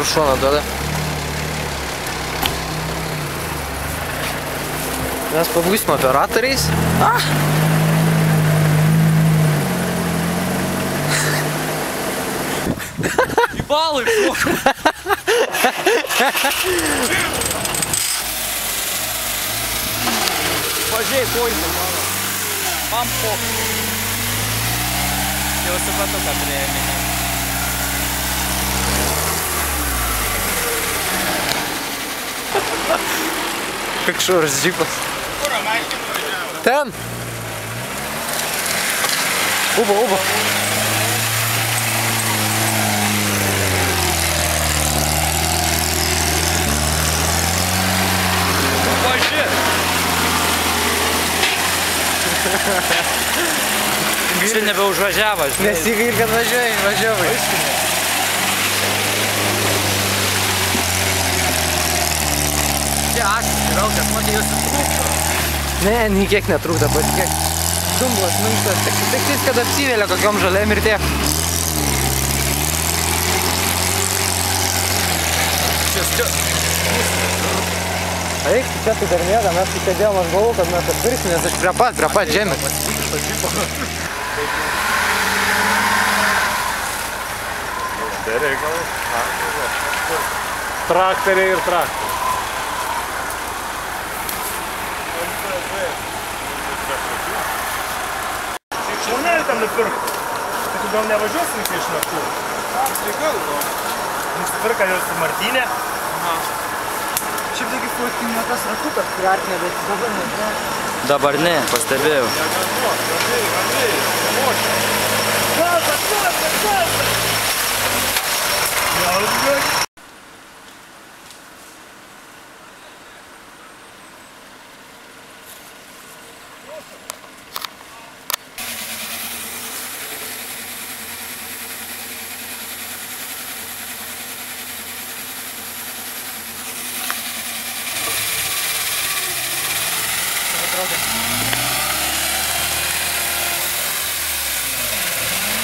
pro šoną duoda. Mes pabūsime operatoriais. Į balą iššoku. Pažiūrėk, poilsį mano. Man pok. Jau supratau, ką turėjau minėti. Kažkoks džipas. Ten. Uba. Pažiūrėk. Čia nebeužvažiavo, žinai. Nesigail, kad važiavai. Čia akcija, vėl kas matė jos įtrūkto. Ne, nei kiek netrūkda, patikėk. Dumblas, minkštas, tik jis, kad apsivėlė kokiom žalėm ir tiek. Čia. Eik, čia tai dar mėga, mes kai sėdėjom, aš galvoju, kad mes atvirsim, nes aš prie pat žemės. Traktoriai ir traktoriai. Šalnelį tam nupirk. Tai tu gal nevažiuosim iki iš naktų? Tai gal. Nusipirka jau su Martynė. Šiaip taigi fotkinė tas ratukas priartinė, bet dabar ne. Dabar ne, pastebėjau.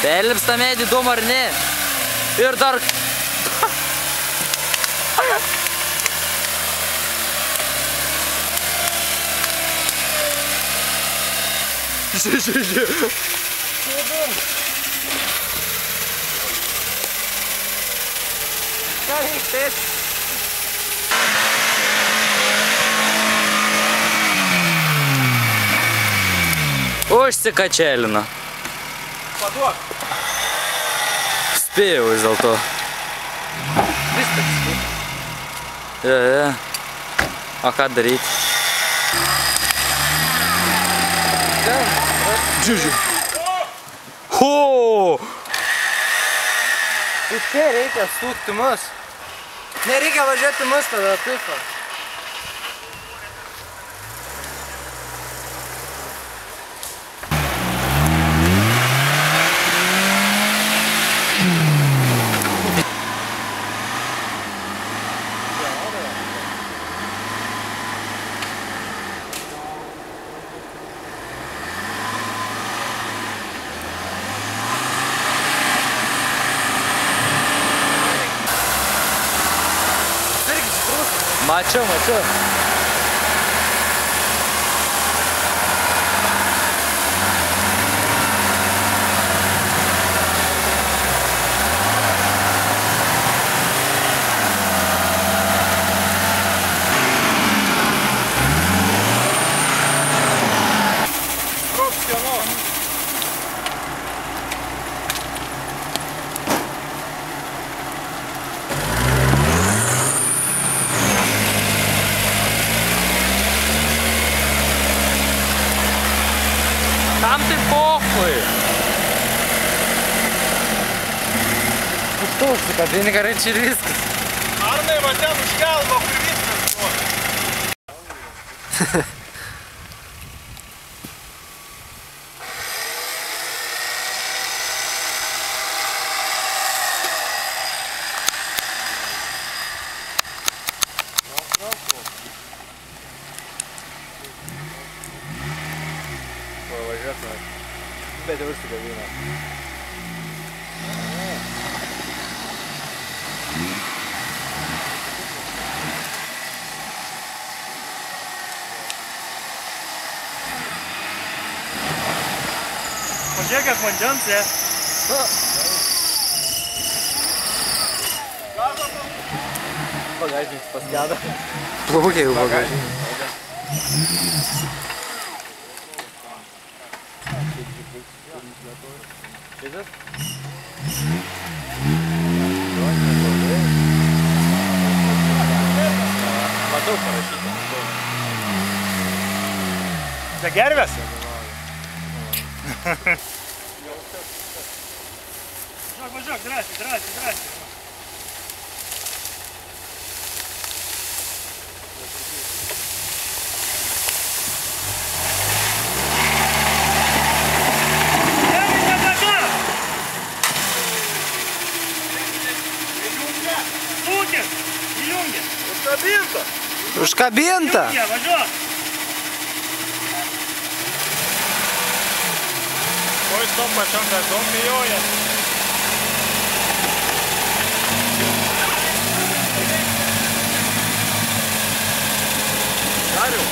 Perlips tą medį, įdomu ar ne? Ir dar... Žiūrėk. Ką reikės? Užsikačelino. Paduok. Spėjau vis dėlto. Viskas. Ja. O ką daryti? Džiužiu. Ho! Tai čia reikia sukti mus. Nereikia važiuoti mus tada, taip. Mačiau. Tam tai pochui. Tu užsikabini gerai čia ir viskas. Arnai, va ten už kelmo, kur viskas buvo. Bet jau užsikabino. Žiūrėk, kiek vandens, jie. Bagažnikas paskeda. Plaukia jau bagažinė. Šitas? Matau parašytą. Be gervės? Važiuok, drąsiai. Užkabinta! Važiuok! Oi, tom pačiom gazom bijoja. Dariau.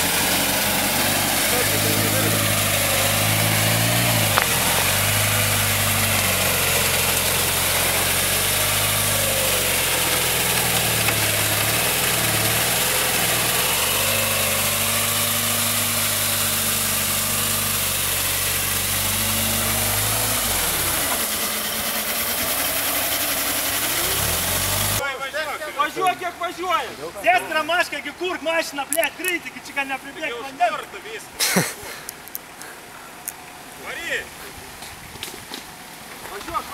Važiuok, kiek važiuoja. Sėsk ramašką, kurk mašiną, blėt, greitai, kad čia nepribėg vandens. Vary. Važiuok.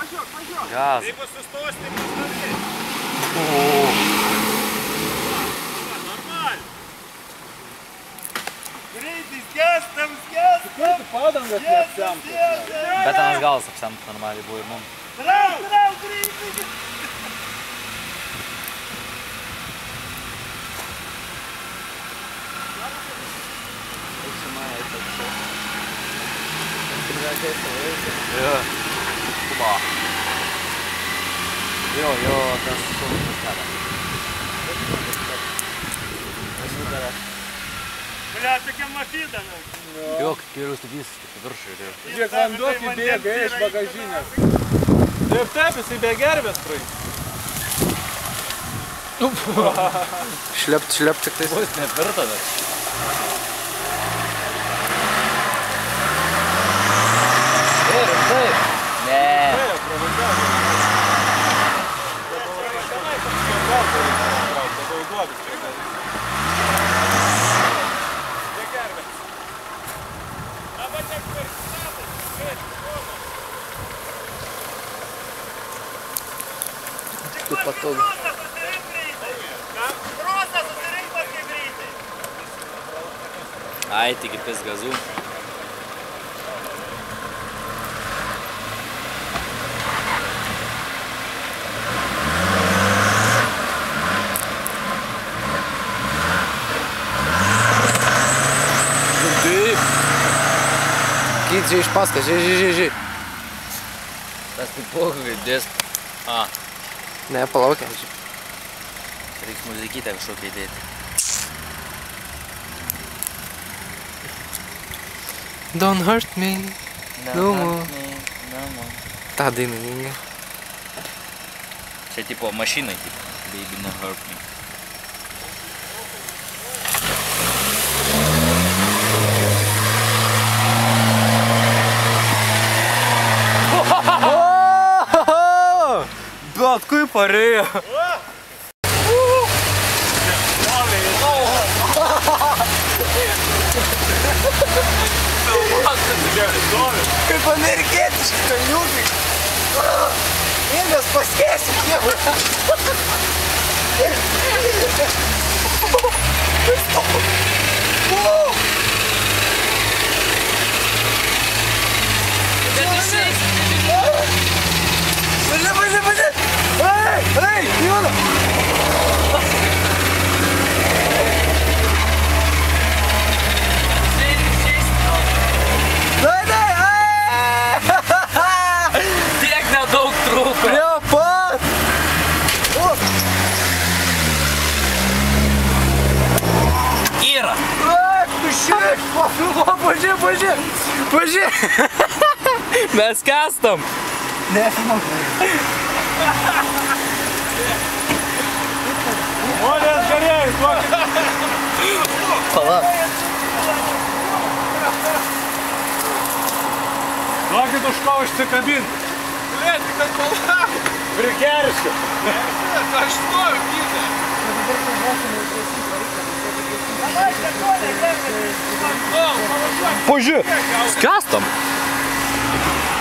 Gas. Jeigu sustos, tai pastarė. Normal. Greitai, skęstam. Padangas neapsiam. Bet anas galas apsemt normaliai buvo ir mums. Trauk, greitai. Jo, tas sunkus kada. Bля, tokia mafida. Jo, kaip geriau stubys, kaip viršų ir jau. Žiūrėk, vanduo kaip bėga iš bagažinės. Taip, jisai be gervės praeis. Šlept tik tais. Bus nepirta dar. Taip. Ne. Kaip patogu. Ai, tik įpis gazų. Gyt, žiūrėk iš paskas, žiūrėk. Tas taip pokai kaip dės. Ne, palaukia. Reiks muzikytę kažkokią įdėti. Don't hurt me. No more. Ta daininga. Čia tipo mašinai, tipo. Baby, no hurt me. Bet kaip parėjo. Kaip amerikietiški kalniukai. Mes paskėsim kievui. Važiuok. Ei, Jona. Tiek nedaug trūko. Prie pat. Yra. Pažiūrėk. Mes skęstam. Žmonės gerėjai, duokit. Palauk. Duokit už ko užsikabinti. Lėti, kad palauk. Prikeriškai. Aš noriu, gyvė. Pažiūrėk. Skęstam.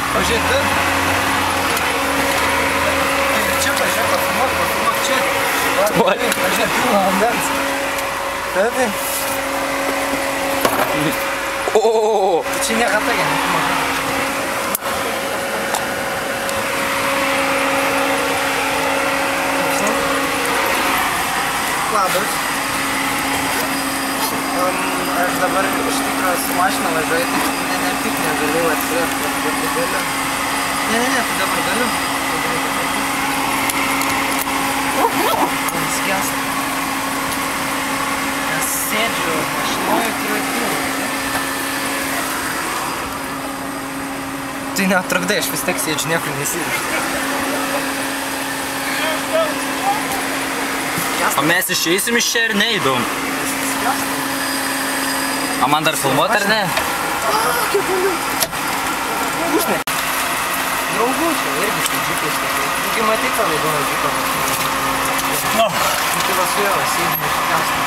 Pažiūrėk, tu. Čia pažiūrėk, pafilmuok čia. Pažiūrėk, pilna vandens. Taip. O. Tai čia nėra tai, nefilmuok. Labas. Aš dabar iš tikrųjų su mašina važiuoju, tai nepik negaliu atsirėti, bet galiu. Ne, tai dabar galiu. Man skęsta. Nes sėdžiu mašinoje, kuriuo tylu. Tai netrukdai, aš vis tiek sėdžiu, niekur nesirištu. O mes išeisim iš čia ir neįdom. O man dar filmuot ar ne? Draugų čia irgi su džipai skatai. Taigi matyk tą laidoną džipą. Tai va su jo, sėdžiu, iškęstu.